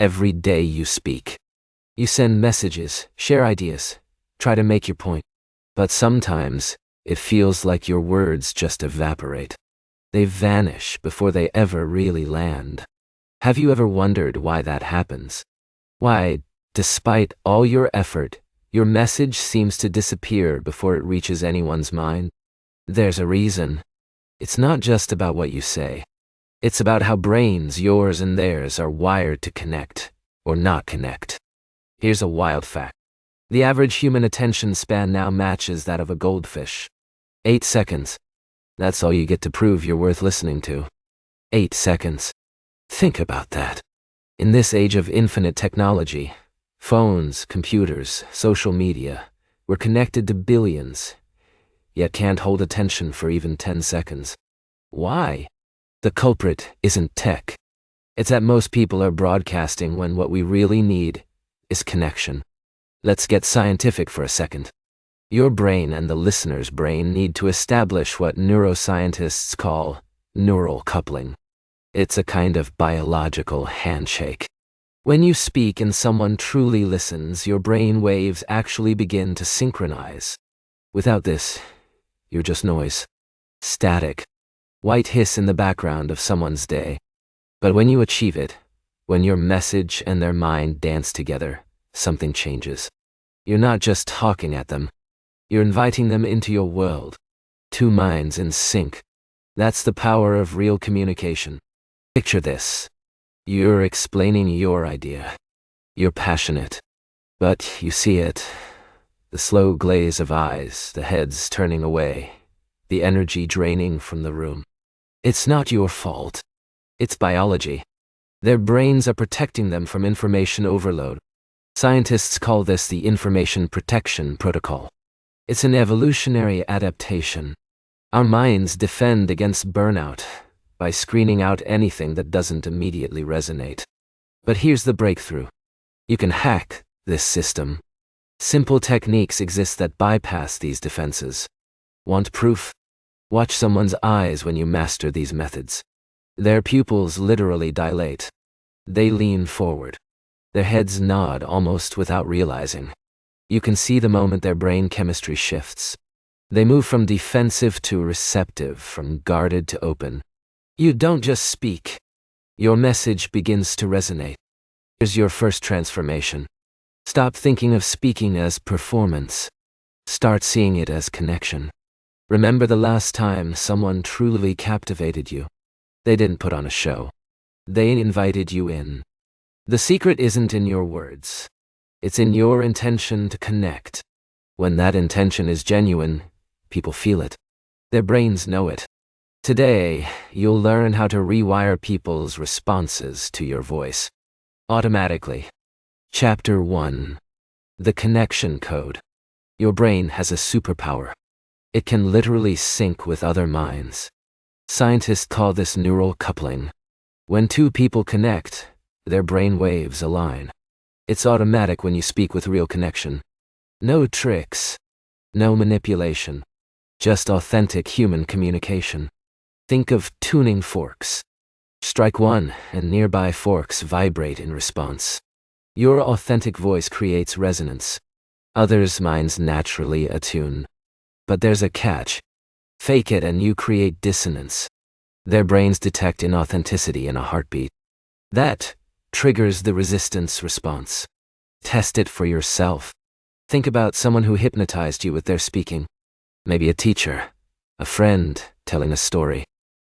Every day you speak. You send messages, share ideas, try to make your point. But sometimes, it feels like your words just evaporate. They vanish before they ever really land. Have you ever wondered why that happens? Why, despite all your effort, your message seems to disappear before it reaches anyone's mind? There's a reason. It's not just about what you say. It's about how brains, yours and theirs, are wired to connect, or not connect. Here's a wild fact. The average human attention span now matches that of a goldfish. 8 seconds. That's all you get to prove you're worth listening to. 8 seconds. Think about that. In this age of infinite technology, phones, computers, social media, we're connected to billions, yet can't hold attention for even 10 seconds. Why? The culprit isn't tech. It's that most people are broadcasting when what we really need is connection. Let's get scientific for a second. Your brain and the listener's brain need to establish what neuroscientists call neural coupling. It's a kind of biological handshake. When you speak and someone truly listens, your brain waves actually begin to synchronize. Without this, you're just noise. Static. White hiss in the background of someone's day. But when you achieve it, when your message and their mind dance together, something changes. You're not just talking at them. You're inviting them into your world. Two minds in sync. That's the power of real communication. Picture this. You're explaining your idea. You're passionate. But you see it. The slow glaze of eyes, the heads turning away, the energy draining from the room. It's not your fault. It's biology. Their brains are protecting them from information overload. Scientists call this the information protection protocol. It's an evolutionary adaptation. Our minds defend against burnout by screening out anything that doesn't immediately resonate. But here's the breakthrough. You can hack this system. Simple techniques exist that bypass these defenses. Want proof? Watch someone's eyes when you master these methods. Their pupils literally dilate. They lean forward. Their heads nod almost without realizing. You can see the moment their brain chemistry shifts. They move from defensive to receptive, from guarded to open. You don't just speak. Your message begins to resonate. Here's your first transformation. Stop thinking of speaking as performance. Start seeing it as connection. Remember the last time someone truly captivated you. They didn't put on a show. They invited you in. The secret isn't in your words. It's in your intention to connect. When that intention is genuine, people feel it. Their brains know it. Today, you'll learn how to rewire people's responses to your voice. Automatically. Chapter 1. The Connection Code. Your brain has a superpower. It can literally sync with other minds. Scientists call this neural coupling. When two people connect, their brain waves align. It's automatic when you speak with real connection. No tricks. No manipulation. Just authentic human communication. Think of tuning forks. Strike one, and nearby forks vibrate in response. Your authentic voice creates resonance. Others' minds naturally attune. But there's a catch. Fake it and you create dissonance. Their brains detect inauthenticity in a heartbeat. That triggers the resistance response. Test it for yourself. Think about someone who hypnotized you with their speaking. Maybe a teacher, a friend telling a story.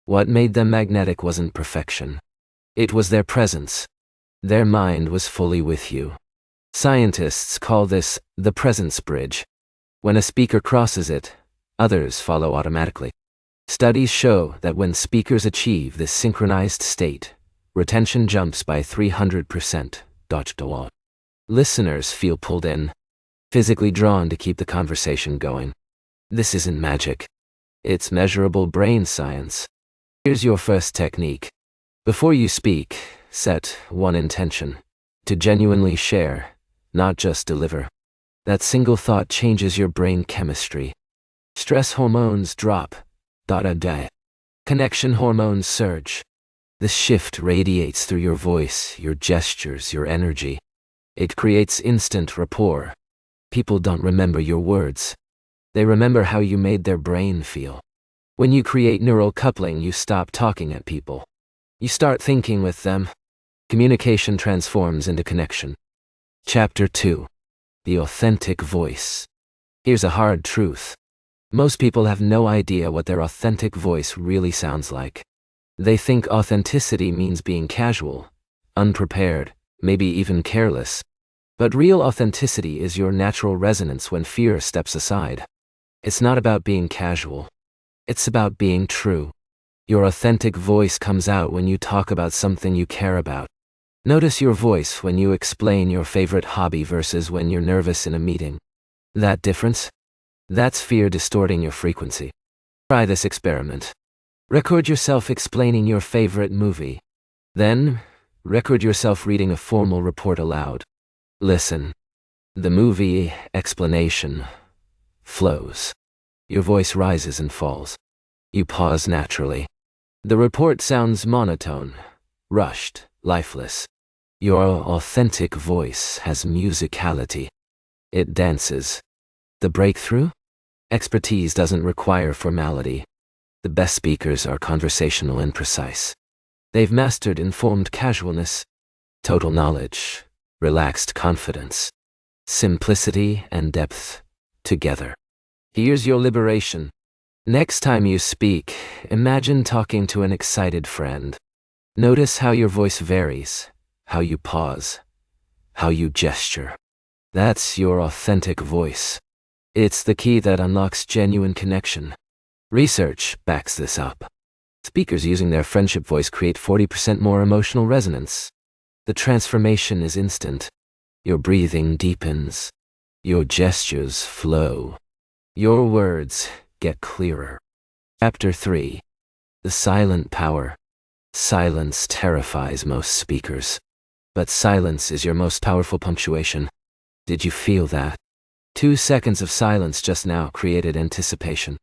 What made them magnetic wasn't perfection. It was their presence. Their mind was fully with you. Scientists call this the presence bridge. When a speaker crosses it, others follow automatically. Studies show that when speakers achieve this synchronized state, retention jumps by 300%. Listeners feel pulled in, physically drawn to keep the conversation going. This isn't magic. It's measurable brain science. Here's your first technique. Before you speak, set one intention: to genuinely share, not just deliver. That single thought changes your brain chemistry. Stress hormones drop. Connection hormones surge. The shift radiates through your voice, your gestures, your energy. It creates instant rapport. People don't remember your words. They remember how you made their brain feel. When you create neural coupling, you stop talking at people. You start thinking with them. Communication transforms into connection. Chapter 2. The authentic voice. Here's a hard truth. Most people have no idea what their authentic voice really sounds like. They think authenticity means being casual, unprepared, maybe even careless. But real authenticity is your natural resonance when fear steps aside. It's not about being casual. It's about being true. Your authentic voice comes out when you talk about something you care about. Notice your voice when you explain your favorite hobby versus when you're nervous in a meeting. That difference? That's fear distorting your frequency. Try this experiment. Record yourself explaining your favorite movie. Then, record yourself reading a formal report aloud. Listen. The movie explanation flows. Your voice rises and falls. You pause naturally. The report sounds monotone, rushed, lifeless. Your authentic voice has musicality. It dances. The breakthrough? Expertise doesn't require formality. The best speakers are conversational and precise. They've mastered informed casualness, total knowledge, relaxed confidence, simplicity and depth together. Here's your liberation. Next time you speak, imagine talking to an excited friend. Notice how your voice varies, how you pause, how you gesture. That's your authentic voice. It's the key that unlocks genuine connection. Research backs this up. Speakers using their friendship voice create 40% more emotional resonance. The transformation is instant. Your breathing deepens. Your gestures flow. Your words get clearer. Chapter 3. The silent power. Silence terrifies most speakers. But silence is your most powerful punctuation. Did you feel that? 2 seconds of silence just now created anticipation.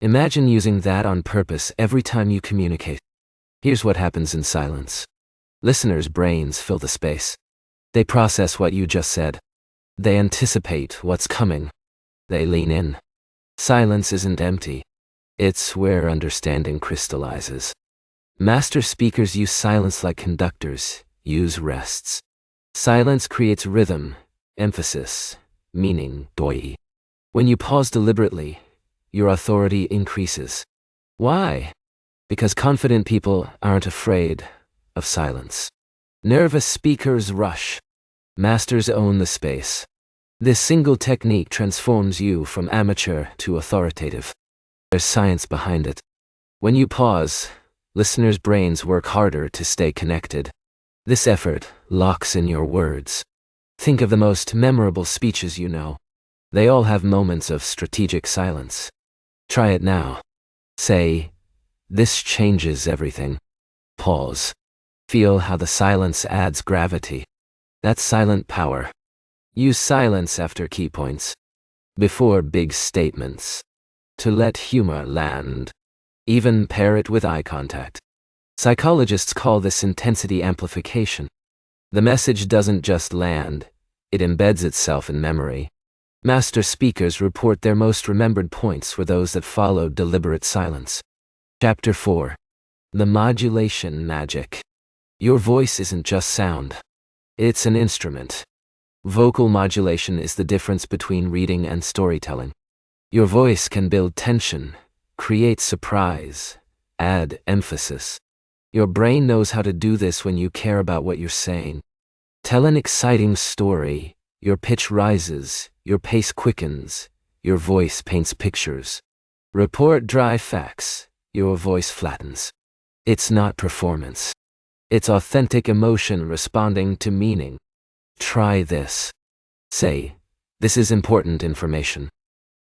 Imagine using that on purpose every time you communicate. Here's what happens in silence. Listeners' brains fill the space. They process what you just said. They anticipate what's coming. They lean in. Silence isn't empty. It's where understanding crystallizes. Master speakers use silence like conductors, use rests. Silence creates rhythm, emphasis, meaning, doi. When you pause deliberately, your authority increases. Why? Because confident people aren't afraid of silence. Nervous speakers rush. Masters own the space. This single technique transforms you from amateur to authoritative. There's science behind it. When you pause, listeners' brains work harder to stay connected. This effort locks in your words. Think of the most memorable speeches you know. They all have moments of strategic silence. Try it now. Say, "This changes everything." Pause. Feel how the silence adds gravity. That's silent power. Use silence after key points. Before big statements. To let humor land. Even pair it with eye contact. Psychologists call this intensity amplification. The message doesn't just land, it embeds itself in memory. Master speakers report their most remembered points were those that followed deliberate silence. Chapter 4. The modulation magic. Your voice isn't just sound. It's an instrument. Vocal modulation is the difference between reading and storytelling. Your voice can build tension, create surprise, add emphasis. Your brain knows how to do this when you care about what you're saying. Tell an exciting story, your pitch rises, your pace quickens, your voice paints pictures. Report dry facts, your voice flattens. It's not performance. It's authentic emotion responding to meaning. Try this. Say, "This is important information."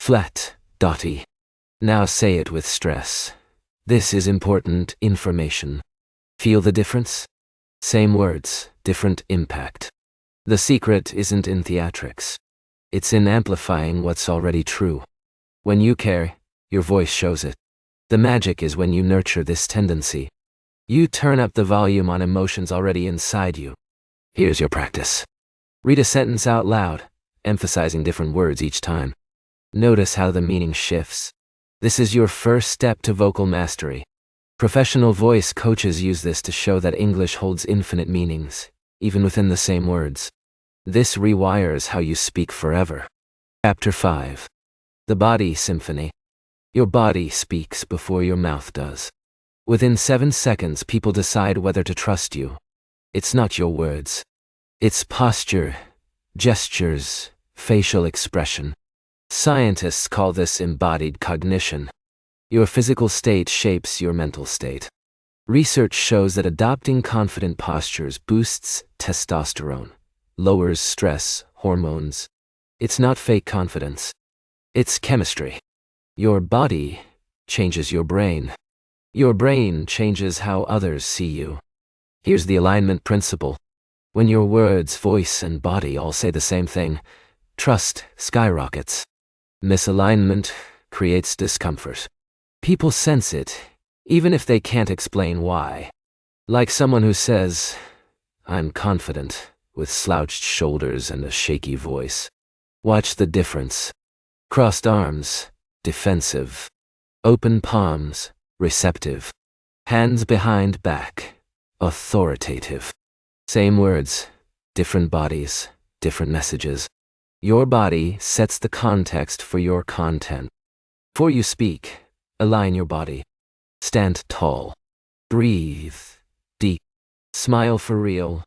Flat, dotty. Now say it with stress. "This is important information." Feel the difference? Same words, different impact. The secret isn't in theatrics. It's in amplifying what's already true. When you care, your voice shows it. The magic is when you nurture this tendency. You turn up the volume on emotions already inside you. Here's your practice. Read a sentence out loud, emphasizing different words each time. Notice how the meaning shifts. This is your first step to vocal mastery. Professional voice coaches use this to show that English holds infinite meanings, even within the same words. This rewires how you speak forever. Chapter 5. The Body Symphony. Your body speaks before your mouth does. Within 7 seconds, people decide whether to trust you. It's not your words. It's posture, gestures, facial expression. Scientists call this embodied cognition. Your physical state shapes your mental state. Research shows that adopting confident postures boosts testosterone, lowers stress hormones. It's not fake confidence. It's chemistry. Your body changes your brain. Your brain changes how others see you. Here's the alignment principle. When your words, voice, and body all say the same thing, trust skyrockets. Misalignment creates discomfort. People sense it, even if they can't explain why. Like someone who says, "I'm confident," with slouched shoulders and a shaky voice. Watch the difference. Crossed arms, defensive. Open palms, receptive. Hands behind back, authoritative. Same words, different bodies, different messages. Your body sets the context for your content. Before you speak, align your body. Stand tall. Breathe deep. Smile for real.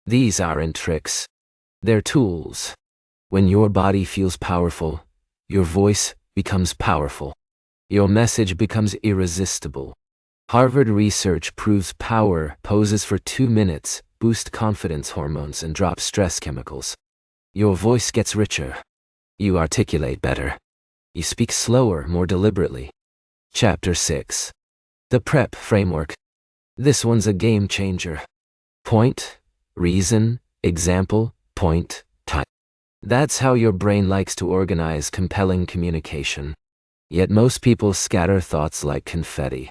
These aren't tricks. They're tools. When your body feels powerful, your voice becomes powerful. Your message becomes irresistible. Harvard research proves power poses for 2 minutes, boost confidence hormones, and drop stress chemicals. Your voice gets richer. You articulate better. You speak slower, more deliberately. Chapter 6. The PrEP Framework. This one's a game changer. Point, reason, example, point, type. That's how your brain likes to organize compelling communication. Yet most people scatter thoughts like confetti.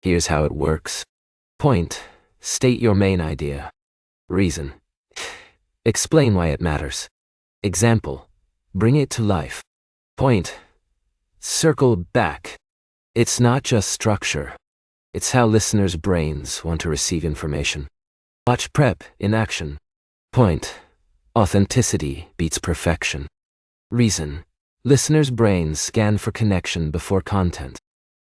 Here's how it works. Point, state your main idea. Reason, explain why it matters. Example, bring it to life. Point, circle back. It's not just structure. It's how listeners' brains want to receive information. Watch PrEP in action. Point, authenticity beats perfection. Reason, listeners' brains scan for connection before content.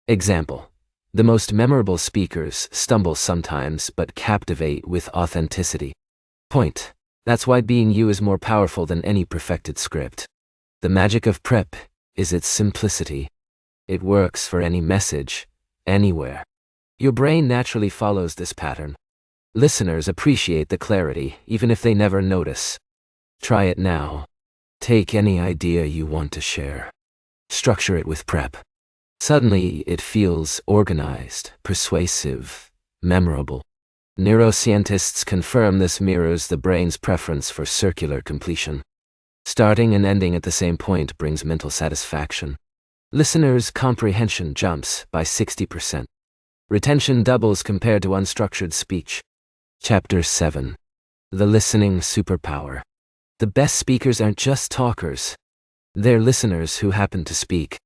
Example, the most memorable speakers stumble sometimes but captivate with authenticity. Point, that's why being you is more powerful than any perfected script. The magic of PrEP is its simplicity. It works for any message, anywhere. Your brain naturally follows this pattern. Listeners appreciate the clarity, even if they never notice. Try it now. Take any idea you want to share. Structure it with PrEP. Suddenly, it feels organized, persuasive, memorable. Neuroscientists confirm this mirrors the brain's preference for circular completion. Starting and ending at the same point brings mental satisfaction. Listeners' comprehension jumps by 60%. Retention doubles compared to unstructured speech. Chapter 7. The Listening Superpower. The best speakers aren't just talkers. They're listeners who happen to speak.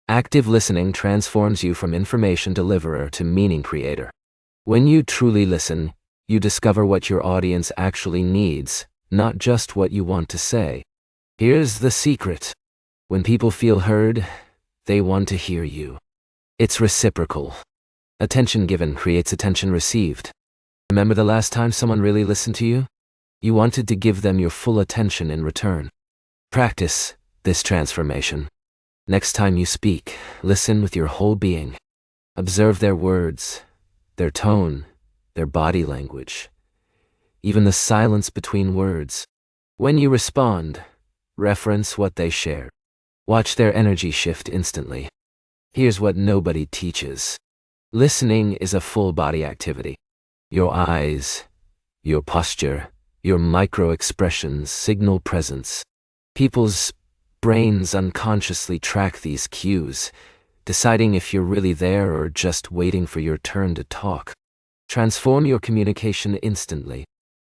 Active listening transforms you from information deliverer to meaning creator. When you truly listen, you discover what your audience actually needs, not just what you want to say. Here's the secret. When people feel heard, they want to hear you. It's reciprocal. Attention given creates attention received. Remember the last time someone really listened to you? You wanted to give them your full attention in return. Practice this transformation. Next time you speak, listen with your whole being. Observe their words, their tone, their body language, even the silence between words. When you respond, reference what they share. Watch their energy shift instantly. Here's what nobody teaches. Listening is a full body activity. Your eyes, your posture, your micro expressions signal presence. People's brains unconsciously track these cues, deciding if you're really there or just waiting for your turn to talk. Transform your communication instantly.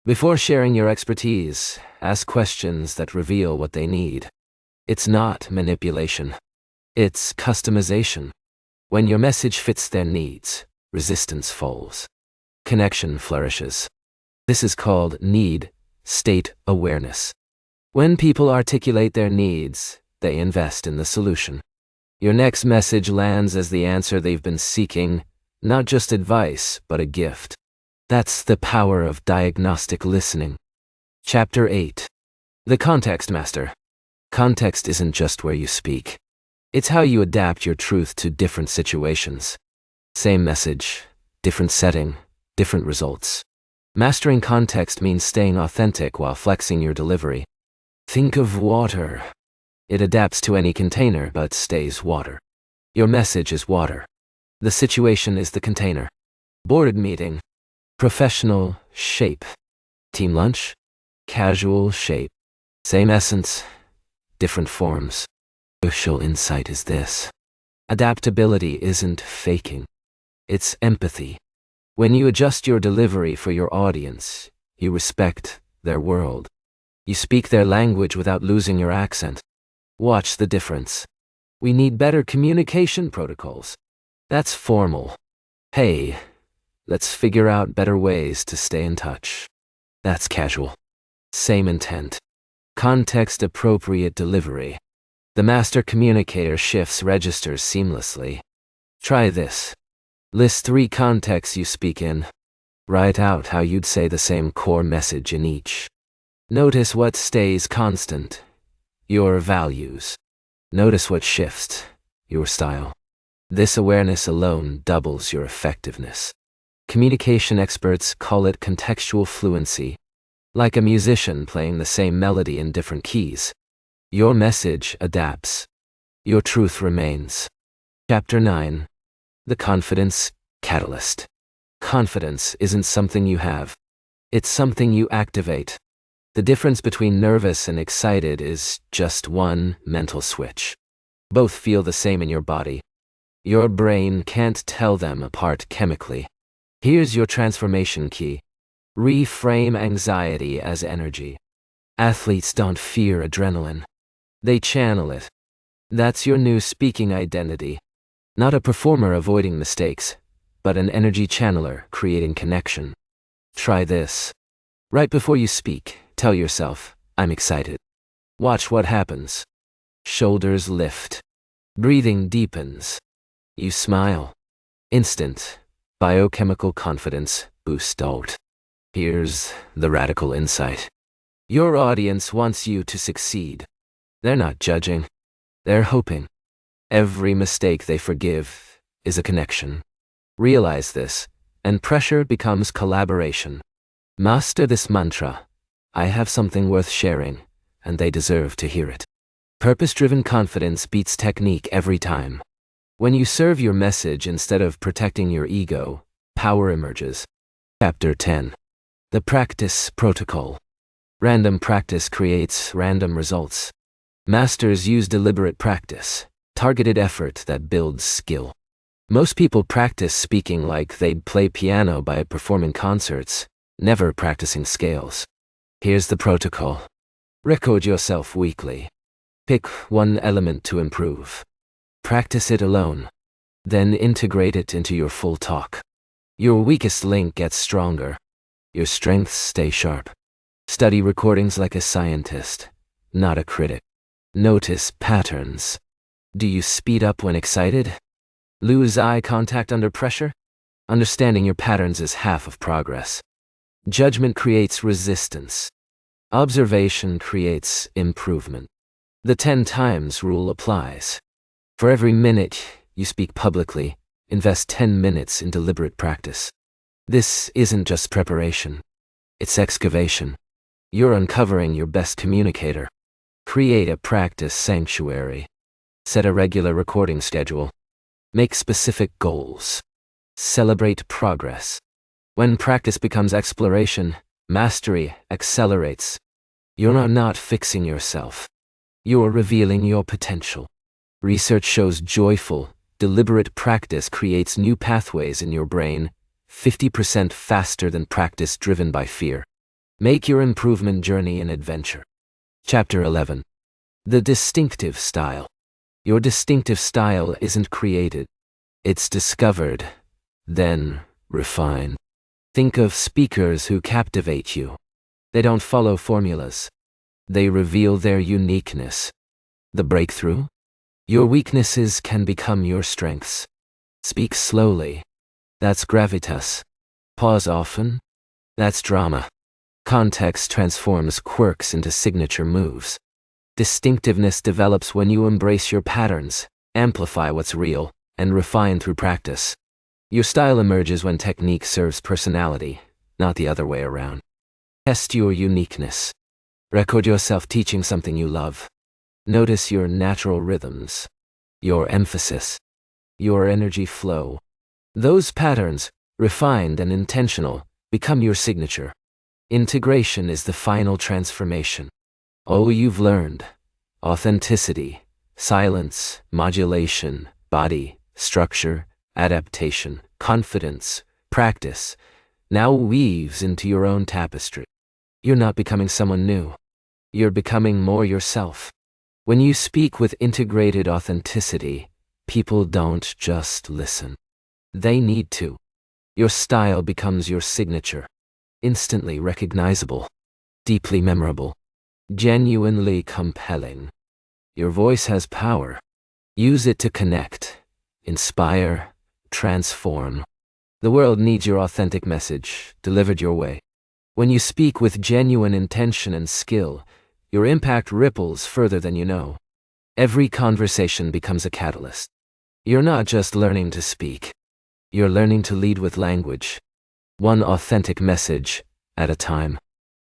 Before sharing your expertise, ask questions that reveal what they need. It's not manipulation. It's customization. When your message fits their needs, resistance falls. Connection flourishes. This is called need state awareness. When people articulate their needs, they invest in the solution. Your next message lands as the answer they've been seeking, not just advice, but a gift. That's the power of diagnostic listening. Chapter 8. The Context Master. Context isn't just where you speak. It's how you adapt your truth to different situations. Same message, different setting, different results. Mastering context means staying authentic while flexing your delivery. Think of water. It adapts to any container but stays water. Your message is water. The situation is the container. Board meeting. Professional shape. Team lunch. Casual shape. Same essence, different forms. Crucial insight is this. Adaptability isn't faking. It's empathy. When you adjust your delivery for your audience, you respect their world. You speak their language without losing your accent. Watch the difference. We need better communication protocols. That's formal. Hey, let's figure out better ways to stay in touch. That's casual. Same intent. Context-appropriate delivery. The master communicator shifts registers seamlessly. Try this. List 3 contexts you speak in. Write out how you'd say the same core message in each. Notice what stays constant. Your values. Notice what shifts. Your style. This awareness alone doubles your effectiveness. Communication experts call it contextual fluency. Like a musician playing the same melody in different keys. Your message adapts. Your truth remains. Chapter 9. The Confidence Catalyst. Confidence isn't something you have. It's something you activate. The difference between nervous and excited is just one mental switch. Both feel the same in your body. Your brain can't tell them apart chemically. Here's your transformation key. Reframe anxiety as energy. Athletes don't fear adrenaline. They channel it. That's your new speaking identity. Not a performer avoiding mistakes, but an energy channeler creating connection. Try this. Right before you speak, tell yourself, I'm excited. Watch what happens. Shoulders lift. Breathing deepens. You smile. Instant. Biochemical confidence boost out. Here's the radical insight. Your audience wants you to succeed. They're not judging. They're hoping. Every mistake they forgive is a connection. Realize this, and pressure becomes collaboration. Master this mantra. I have something worth sharing, and they deserve to hear it. Purpose-driven confidence beats technique every time. When you serve your message instead of protecting your ego, power emerges. Chapter 10. The Practice Protocol. Random practice creates random results. Masters use deliberate practice, targeted effort that builds skill. Most people practice speaking like they'd play piano by performing concerts, never practicing scales. Here's the protocol. Record yourself weekly. Pick one element to improve. Practice it alone. Then integrate it into your full talk. Your weakest link gets stronger. Your strengths stay sharp. Study recordings like a scientist, not a critic. Notice patterns. Do you speed up when excited? Lose eye contact under pressure? Understanding your patterns is half of progress. Judgment creates resistance. Observation creates improvement. The 10 times rule applies. For every minute you speak publicly, invest 10 minutes in deliberate practice. This isn't just preparation. It's excavation. You're uncovering your best communicator. Create a practice sanctuary. Set a regular recording schedule. Make specific goals. Celebrate progress. When practice becomes exploration, mastery accelerates. You're not fixing yourself. You're revealing your potential. Research shows joyful, deliberate practice creates new pathways in your brain, 50% faster than practice driven by fear. Make your improvement journey an adventure. Chapter 11. The distinctive style. Your distinctive style isn't created. It's discovered, then refined. Think of speakers who captivate you. They don't follow formulas. They reveal their uniqueness. The breakthrough? Your weaknesses can become your strengths. Speak slowly. That's gravitas. Pause often. That's drama. Context transforms quirks into signature moves. Distinctiveness develops when you embrace your patterns, amplify what's real, and refine through practice. Your style emerges when technique serves personality, not the other way around. Test your uniqueness. Record yourself teaching something you love. Notice your natural rhythms, your emphasis, your energy flow. Those patterns, refined and intentional, become your signature. Integration is the final transformation. All you've learned, authenticity, silence, modulation, body, structure, adaptation, confidence, practice, now weaves into your own tapestry. You're not becoming someone new. You're becoming more yourself. When you speak with integrated authenticity, people don't just listen. They need to. Your style becomes your signature. Instantly recognizable. Deeply memorable. Genuinely compelling. Your voice has power. Use it to connect, inspire, transform. The world needs your authentic message, delivered your way. When you speak with genuine intention and skill, your impact ripples further than you know. Every conversation becomes a catalyst. You're not just learning to speak. You're learning to lead with language. One authentic message at a time.